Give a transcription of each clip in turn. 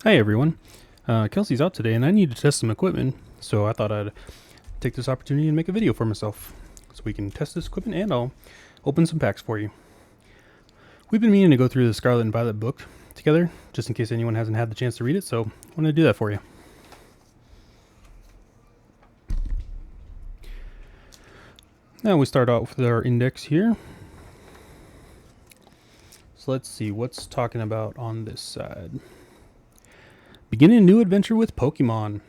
Hi everyone, Kelsey's out today and I need to test some equipment, so I thought I'd take this opportunity and make a video for myself so we can test this equipment and I'll open some packs for you. We've been meaning to go through the Scarlet and Violet book together, just in case anyone hasn't had the chance to read it, so I want to do that for you. Now we start out with our index here. So let's see what's talking about on this side. Begin a new adventure with Pokemon.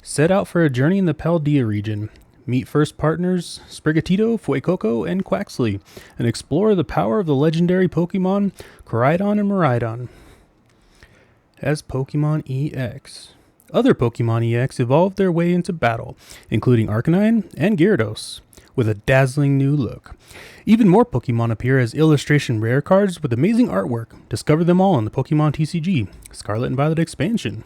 Set out for a journey in the Paldea region. Meet first partners Sprigatito, Fuecoco, and Quaxley, and explore the power of the legendary Pokemon Koraidon and Miraidon. As Pokemon EX. Other Pokemon EX evolved their way into battle, including Arcanine and Gyarados, with a dazzling new look. Even more Pokemon appear as illustration rare cards with amazing artwork. Discover them all in the Pokemon TCG Scarlet and Violet expansion.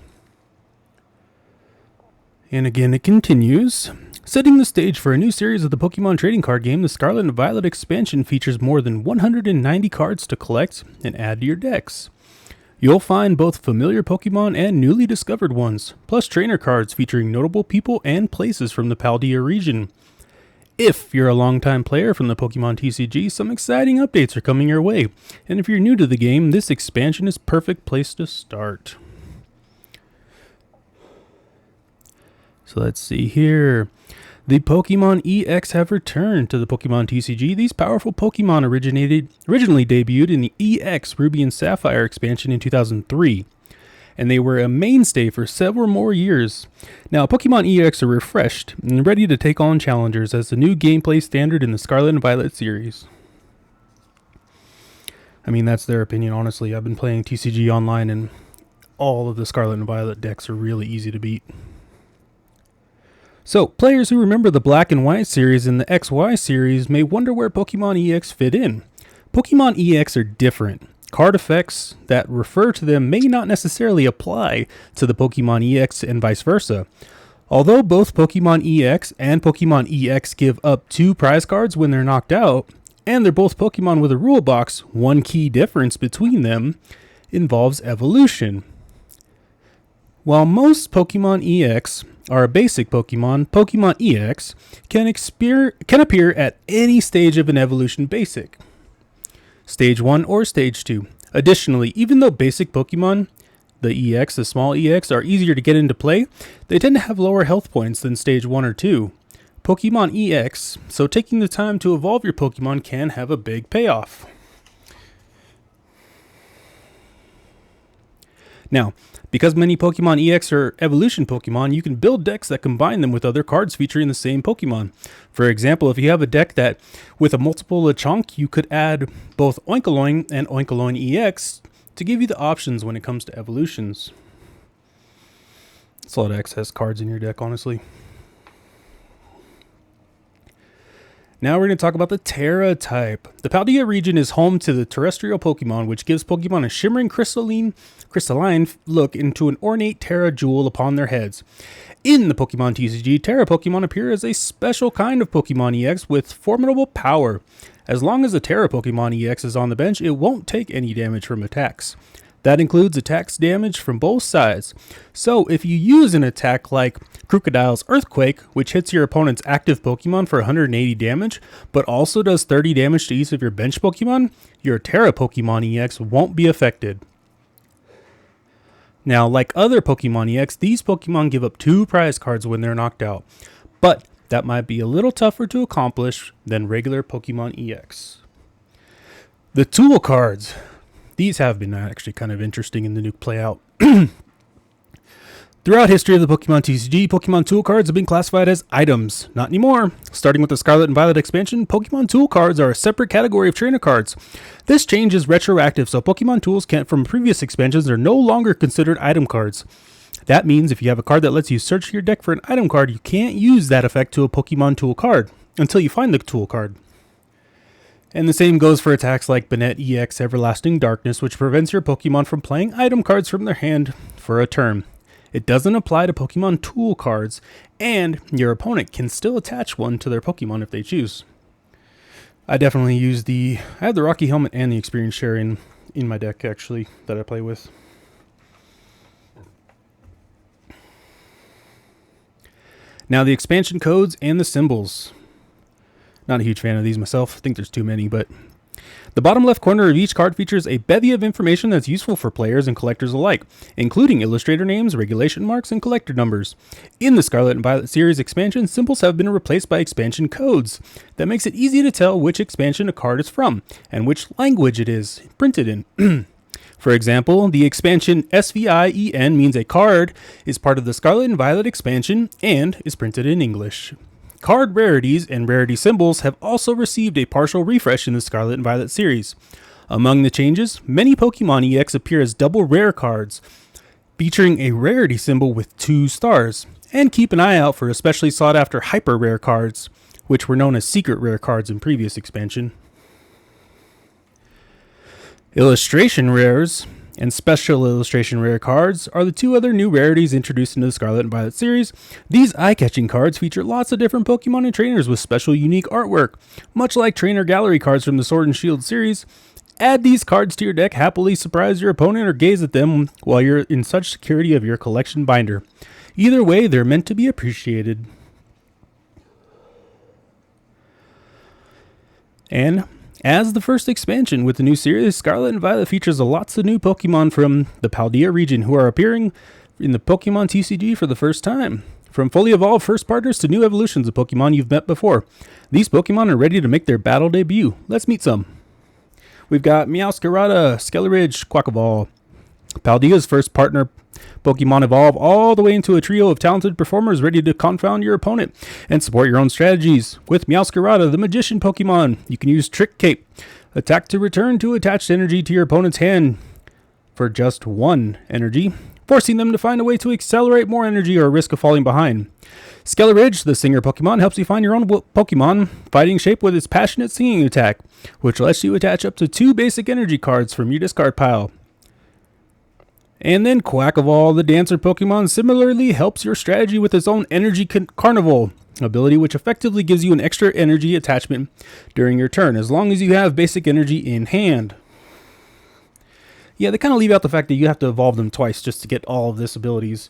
And again it continues. Setting the stage for a new series of the Pokemon trading card game, the Scarlet and Violet expansion features more than 190 cards to collect and add to your decks. You'll find both familiar Pokemon and newly discovered ones, plus trainer cards featuring notable people and places from the Paldea region. If you're a longtime player from the Pokemon TCG, some exciting updates are coming your way, and if you're new to the game, this expansion is a perfect place to start. So let's see here. The Pokemon EX have returned to the Pokemon TCG. These powerful Pokemon originally debuted in the EX Ruby and Sapphire expansion in 2003. And they were a mainstay for several more years. Now, Pokemon EX are refreshed and ready to take on challengers as the new gameplay standard in the Scarlet and Violet series. I mean, that's their opinion, honestly. I've been playing TCG online and all of the Scarlet and Violet decks are really easy to beat. So, players who remember the Black and White series and the XY series may wonder where Pokemon EX fit in. Pokemon EX are different. Card effects that refer to them may not necessarily apply to the Pokemon EX and vice versa. Although both Pokemon EX and Pokemon EX give up 2 prize cards when they're knocked out, and they're both Pokemon with a rule box, one key difference between them involves evolution. While most Pokemon EX are a basic Pokemon, Pokemon EX can appear at any stage of an evolution basic. Stage 1 or Stage 2. Additionally, even though basic Pokemon, the EX, the small EX, are easier to get into play, they tend to have lower health points than Stage 1 or 2. Pokemon EX, so taking the time to evolve your Pokemon can have a big payoff. Now, because many Pokemon EX are evolution Pokemon, you can build decks that combine them with other cards featuring the same Pokemon. For example, if you have a deck that with a multiple Lechonk, you could add both Oinkologne and Oinkologne EX to give you the options when it comes to evolutions. It's a lot of excess cards in your deck, honestly. Now we're going to talk about the Terra type. The Paldea region is home to the terrestrial Pokemon, which gives Pokemon a shimmering crystalline look into an ornate Terra jewel upon their heads. In the Pokemon TCG, Terra Pokemon appear as a special kind of Pokemon EX with formidable power. As long as the Terra Pokemon EX is on the bench, it won't take any damage from attacks. That includes attacks damage from both sides. So if you use an attack like Crocodile's Earthquake, which hits your opponent's active Pokemon for 180 damage, but also does 30 damage to each of your bench Pokemon, your Terra Pokemon EX won't be affected. Now, like other Pokemon EX, these Pokemon give up 2 prize cards when they're knocked out, but that might be a little tougher to accomplish than regular Pokemon EX. The tool cards. These have been actually kind of interesting in the new playout. Throughout history of the Pokemon TCG, Pokemon tool cards have been classified as items. Not anymore. Starting with the Scarlet and Violet expansion, Pokemon tool cards are a separate category of trainer cards. This change is retroactive, so Pokemon tools from previous expansions are no longer considered item cards. That means if you have a card that lets you search your deck for an item card, you can't use that effect to a Pokemon tool card until you find the tool card. And the same goes for attacks like Banette EX Everlasting Darkness, which prevents your Pokemon from playing item cards from their hand for a turn. It doesn't apply to Pokemon tool cards, and your opponent can still attach one to their Pokemon if they choose. I definitely use I have the Rocky Helmet and the Experience Share in my deck, actually, that I play with. Now the expansion codes and the symbols. Not a huge fan of these myself. I think there's too many, but the bottom left corner of each card features a bevy of information that's useful for players and collectors alike, including illustrator names, regulation marks, and collector numbers. In the Scarlet and Violet series expansion, symbols have been replaced by expansion codes. That makes it easy to tell which expansion a card is from, and which language it is printed in. For example, the expansion SVIEN means a card is part of the Scarlet and Violet expansion and is printed in English. Card rarities and rarity symbols have also received a partial refresh in the Scarlet and Violet series. Among the changes, many Pokemon EX appear as double rare cards, featuring a rarity symbol with 2 stars. And keep an eye out for especially sought after hyper rare cards, which were known as secret rare cards in previous expansion. Illustration rares and special illustration rare cards are the 2 other new rarities introduced into the Scarlet and Violet series. These eye-catching cards feature lots of different Pokemon and trainers with special unique artwork. Much like trainer gallery cards from the Sword and Shield series, add these cards to your deck, happily surprise your opponent, or gaze at them while you're in such security of your collection binder. Either way, they're meant to be appreciated. And as the first expansion with the new series, Scarlet and Violet features lots of new Pokemon from the Paldea region who are appearing in the Pokemon TCG for the first time. From fully evolved first partners to new evolutions of Pokemon you've met before, these Pokemon are ready to make their battle debut. Let's meet some. We've got Meowscarada, Skeleridge, Quackaball. Paldea's first partner Pokemon evolve all the way into a trio of talented performers ready to confound your opponent and support your own strategies. With Meowscarada, the Magician Pokemon, you can use Trick Cape. Attack to return 2 attached energy to your opponent's hand for just 1 energy, forcing them to find a way to accelerate more energy or risk of falling behind. Skeleridge, the Singer Pokemon, helps you find your own Pokemon fighting shape with its passionate singing attack, which lets you attach up to 2 basic energy cards from your discard pile. And then Quackaball, the Dancer Pokemon, similarly helps your strategy with its own Energy Carnival ability, which effectively gives you an extra energy attachment during your turn, as long as you have basic energy in hand. Yeah, they kind of leave out the fact that you have to evolve them twice just to get all of this abilities.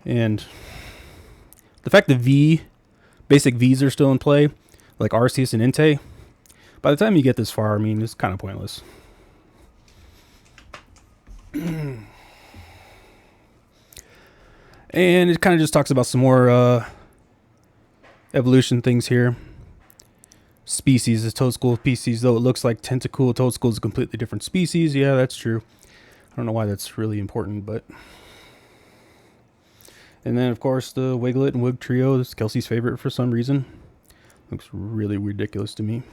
And the fact that basic Vs are still in play, like Arceus and Entei, by the time you get this far, I mean, it's kind of pointless. And it kind of just talks about some more evolution things here. Species is Toadschool species, though it looks like Tentacool Toadschool is a completely different species. Yeah, that's true. I don't know why that's really important, but... And then, of course, the Wiglet and Wig trio. This is Kelsey's favorite for some reason. Looks really ridiculous to me.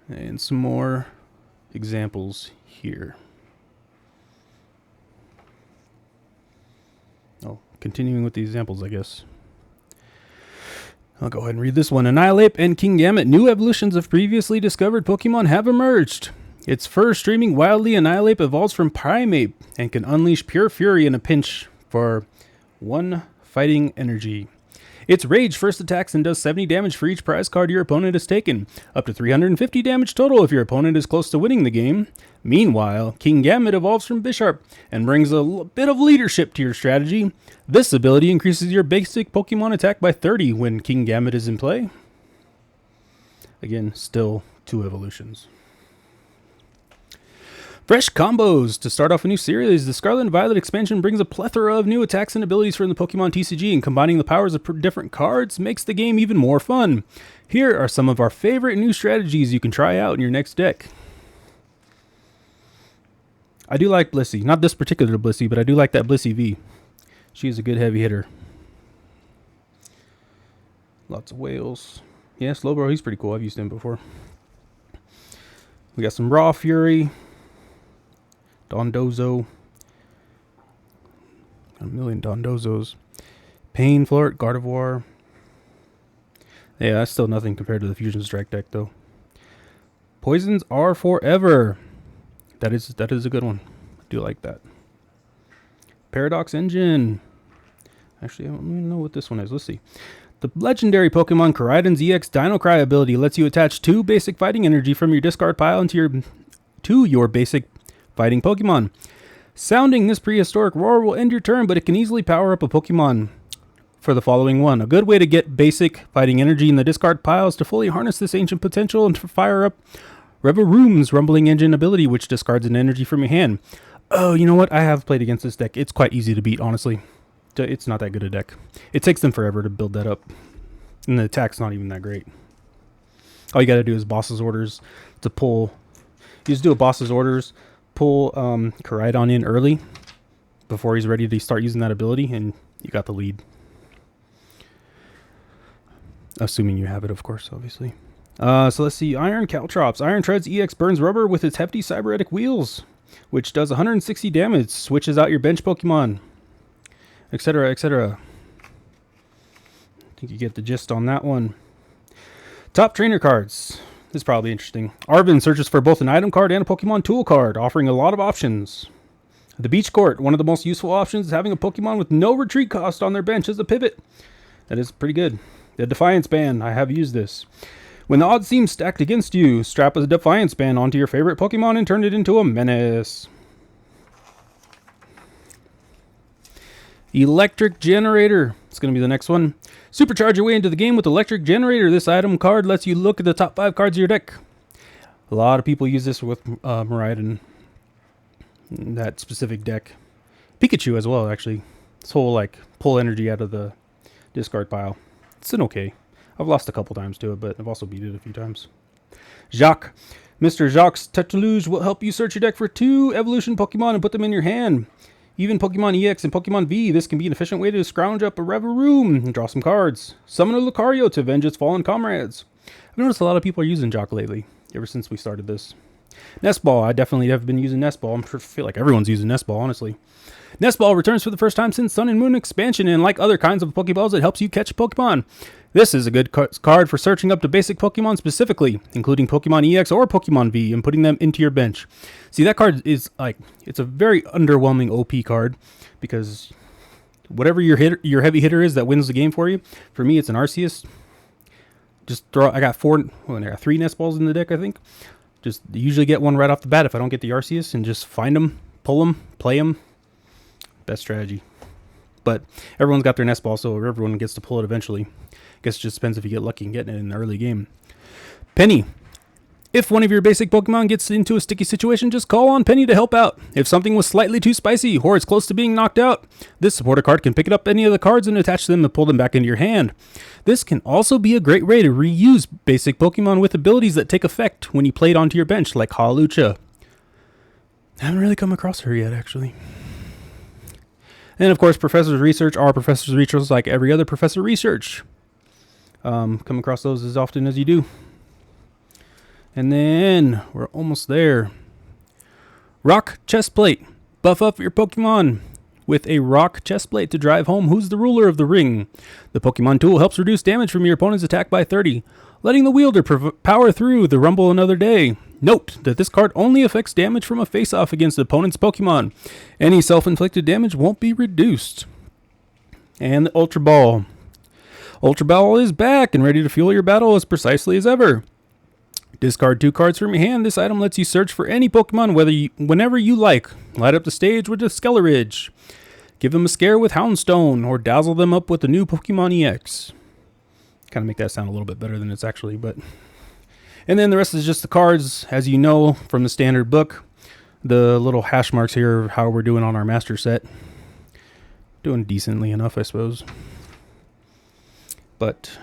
And some more examples here. Oh, continuing with the examples, I guess. I'll go ahead and read this one. Annihilape and Kingambit, new evolutions of previously discovered Pokemon have emerged. Its first streaming wildly, Annihilape evolves from Primeape and can unleash pure fury in a pinch for 1 fighting energy. Its Rage first attacks and does 70 damage for each prize card your opponent has taken, up to 350 damage total if your opponent is close to winning the game. Meanwhile, Kingambit evolves from Bisharp and brings a bit of leadership to your strategy. This ability increases your basic Pokemon attack by 30 when Kingambit is in play. Again, still 2 evolutions. Fresh combos. To start off a new series, the Scarlet and Violet expansion brings a plethora of new attacks and abilities from the Pokemon TCG, and combining the powers of different cards makes the game even more fun. Here are some of our favorite new strategies you can try out in your next deck. I do like Blissey. Not this particular Blissey, but I do like that Blissey V. She's a good heavy hitter. Lots of whales. Yeah, Slowbro, he's pretty cool. I've used him before. We got some Raw Fury. Dondozo. A million Dondozos. Pain Flirt, Gardevoir. Yeah, that's still nothing compared to the Fusion Strike deck, though. Poisons are forever. That is a good one. I do like that. Paradox Engine. Actually, I don't even know what this one is. Let's see. The legendary Pokemon Koraidon's EX Dino Cry ability lets you attach 2 basic fighting energy from your discard pile to your basic fighting Pokemon. Sounding this prehistoric roar will end your turn, but it can easily power up a Pokemon for the following one. A good way to get basic fighting energy in the discard pile is to fully harness this ancient potential and to fire up Reveroom's Rumbling Engine ability, which discards an energy from your hand. Oh, you know what? I have played against this deck. It's quite easy to beat, honestly. It's not that good a deck. It takes them forever to build that up. And the attack's not even that great. All you gotta do is boss's orders to pull. You just do a boss's orders, pull Koraidon in early before he's ready to start using that ability, and you got the lead. Assuming you have it, of course, obviously. So let's see. Iron Caltrops. Iron Treads EX burns rubber with its hefty cybernetic wheels, which does 160 damage, switches out your bench Pokemon, etc., etc. I think you get the gist on that one. Top trainer cards. This is probably interesting. Arvin searches for both an item card and a Pokemon tool card, offering a lot of options. The Beach Court. One of the most useful options is having a Pokemon with no retreat cost on their bench as a pivot. That is pretty good. The Defiance Band. I have used this. When the odds seem stacked against you, strap a Defiance Band onto your favorite Pokemon and turn it into a menace. Electric Generator. It's going to be the next one. Supercharge your way into the game with Electric Generator. This item card lets you look at the top 5 cards of your deck. A lot of people use this with Miraidon, that specific deck. Pikachu as well, actually. This whole, like, pull energy out of the discard pile. It's an okay. I've lost a couple times to it, but I've also beat it a few times. Jacques. Mr. Jacques' Tetraluge will help you search your deck for 2 evolution Pokemon and put them in your hand. Even Pokemon EX and Pokemon V, this can be an efficient way to scrounge up a Reveroom and draw some cards. Summon a Lucario to avenge its fallen comrades. I've noticed a lot of people are using Jacques lately, ever since we started this. Nest Ball. I definitely have been using Nest Ball. I feel like everyone's using Nest Ball, honestly. Nest Ball returns for the first time since Sun and Moon expansion, and like other kinds of Pokeballs, it helps you catch Pokemon. This is a good card for searching up the basic Pokemon specifically, including Pokemon EX or Pokemon V, and putting them into your bench. See, that card is like, it's a very underwhelming OP card, because whatever your heavy hitter is that wins the game for you, for me it's an Arceus. Just throw, I got 3 Nest Balls in the deck, I think. Just usually get one right off the bat if I don't get the Arceus, and just find them, pull them, play them. Best strategy. But everyone's got their Nest Ball, so everyone gets to pull it eventually. Guess it just depends if you get lucky and getting it in the early game. Penny. If one of your basic Pokemon gets into a sticky situation, just call on Penny to help out. If something was slightly too spicy or it's close to being knocked out, this supporter card can pick up any of the cards and attach them and pull them back into your hand. This can also be a great way to reuse basic Pokemon with abilities that take effect when you play it onto your bench, like Hawlucha. I haven't really come across her yet, actually. And of course, Professor's Research are Professor's Research like every other Professor Research. Come across those as often as you do. And then we're almost there. Rock Chestplate. Buff up your Pokemon with a Rock Chestplate to drive home who's the ruler of the ring. The Pokemon tool helps reduce damage from your opponent's attack by 30, letting the wielder power through the rumble another day. Note that this card only affects damage from a face-off against the opponent's Pokemon. Any self-inflicted damage won't be reduced. And the Ultra Ball. Ultra Ball is back and ready to fuel your battle as precisely as ever. Discard 2 cards from your hand. This item lets you search for any Pokemon whenever you like. Light up the stage with a Skeleridge. Give them a scare with Houndstone, or dazzle them up with the new Pokemon EX. Kind of make that sound a little bit better than it's actually, but... And then the rest is just the cards, as you know from the standard book. The little hash marks here of how we're doing on our master set. Doing decently enough, I suppose. But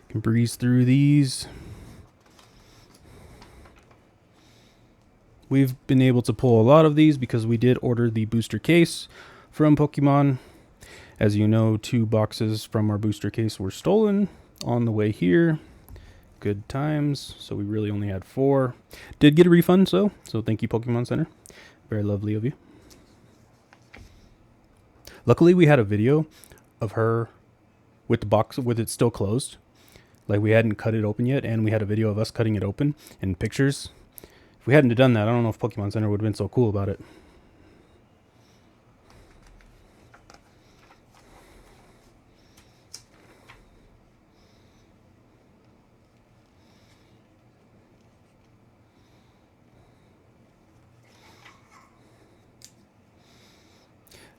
can breeze through these. We've been able to pull a lot of these because we did order the booster case from Pokemon. As you know, 2 boxes from our booster case were stolen on the way here. Good times. So we really only had 4. Did get a refund, so thank you, Pokemon Center. Very lovely of you. Luckily, we had a video of her with the box with it still closed. Like, we hadn't cut it open yet, and we had a video of us cutting it open and pictures. If we hadn't done that, I don't know if Pokemon Center would have been so cool about it.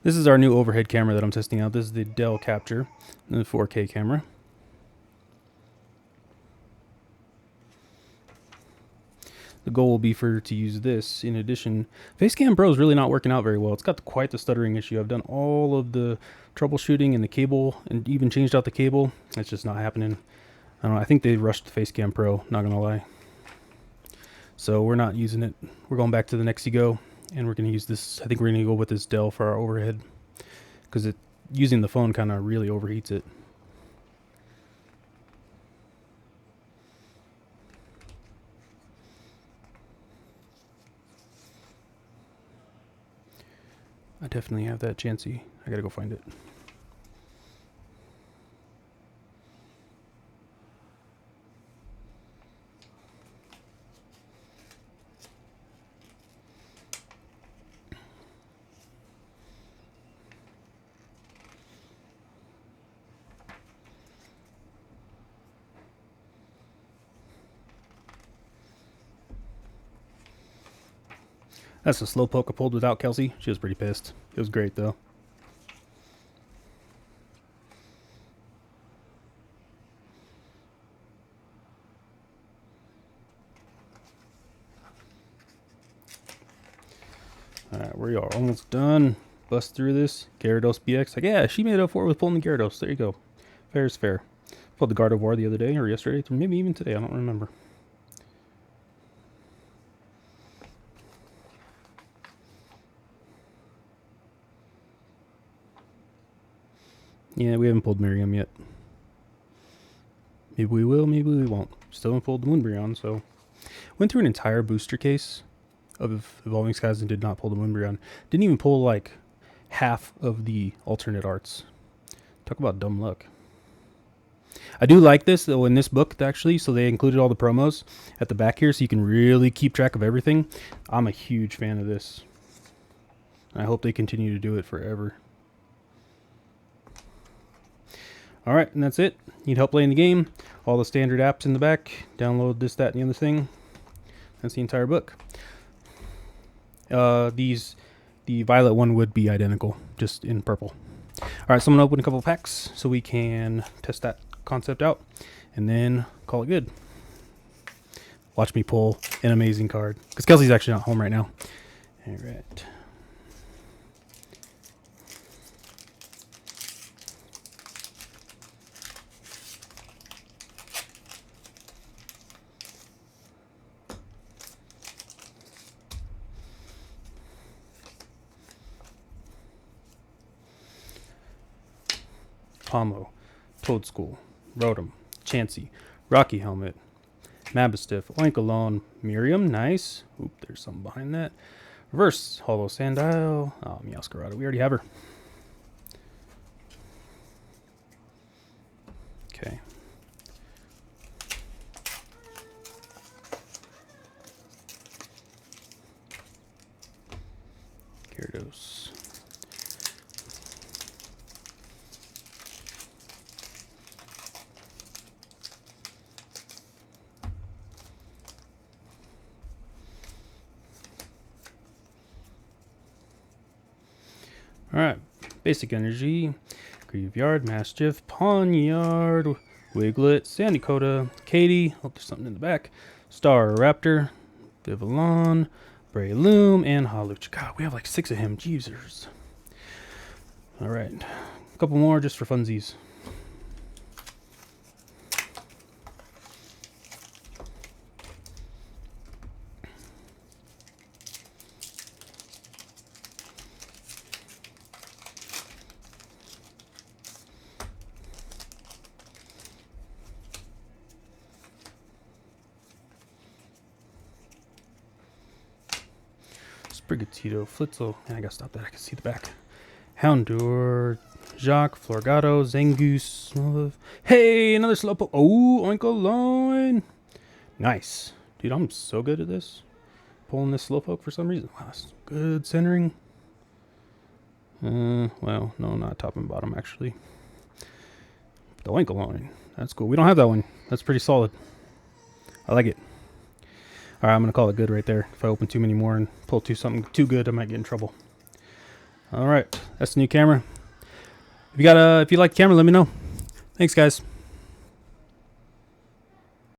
This is our new overhead camera that I'm testing out. This is the Dell Capture, the 4K camera. The goal will be to use this in addition. Facecam Pro is really not working out very well. It's got quite the stuttering issue. I've done all of the troubleshooting and the cable and even changed out the cable. It's just not happening. I don't know. I think they rushed the Facecam Pro, not gonna lie. So we're not using it. We're going back to the Nexi Go, and we're gonna use this. I think we're gonna go with this Dell for our overhead, because using the phone kind of really overheats it. I definitely have that Chansey. I gotta go find it. That's a Slowpoke I pulled without Kelsey. She was pretty pissed. It was great though. Alright, we are almost done. Bust through this. Gyarados BX. Like, yeah, she made up for it with pulling the Gyarados. There you go. Fair is fair. Pulled the Gardevoir the other day, or yesterday, or maybe even today. I don't remember. Yeah, we haven't pulled Miriam yet. Maybe we will, maybe we won't. Still haven't pulled the Moonbreon, so... Went through an entire booster case of Evolving Skies and did not pull the Moonbreon. Didn't even pull, like, half of the alternate arts. Talk about dumb luck. I do like this, though, in this book, actually, so they included all the promos at the back here, so you can really keep track of everything. I'm a huge fan of this. I hope they continue to do it forever. Alright, and that's it. Need help playing the game. All the standard apps in the back. Download this, that, and the other thing. That's the entire book. The violet one would be identical, just in purple. Alright, so I'm going to open a couple packs so we can test that concept out. And then call it good. Watch me pull an amazing card. Because Kelsey's actually not home right now. Alright. Pomo, Toadstool, Rotom, Chansey, Rocky Helmet, Mabistiff, Oinkologne, Miriam, nice. Oop, there's something behind that. Reverse, Hollow Sandile. Oh, Meowscarada, we already have her. Okay. Gyarados. Alright, basic energy, Graveyard, Mastiff, Pawniard, Wiglet, Sandakoda, Katie, hope there's something in the back, Staraptor, Vivillon, Breloom, and Hawlucha. God, we have like 6 of him, jeezers. Alright, a couple more just for funsies. Sprigatito, Flitzel, and I gotta stop that, I can see the back. Houndour, Jacques, Florgato, Zangoose, hey, another Slowpoke, oh, Oinkologne, nice. Dude, I'm so good at this, pulling this Slowpoke for some reason. Wow, that's good centering. Well, no, not top and bottom, actually. The Oinkologne, that's cool. We don't have that one, that's pretty solid. I like it. Alright, I'm going to call it good right there. If I open too many more and pull something too good, I might get in trouble. All right, that's the new camera. If you like the camera, let me know. Thanks, guys.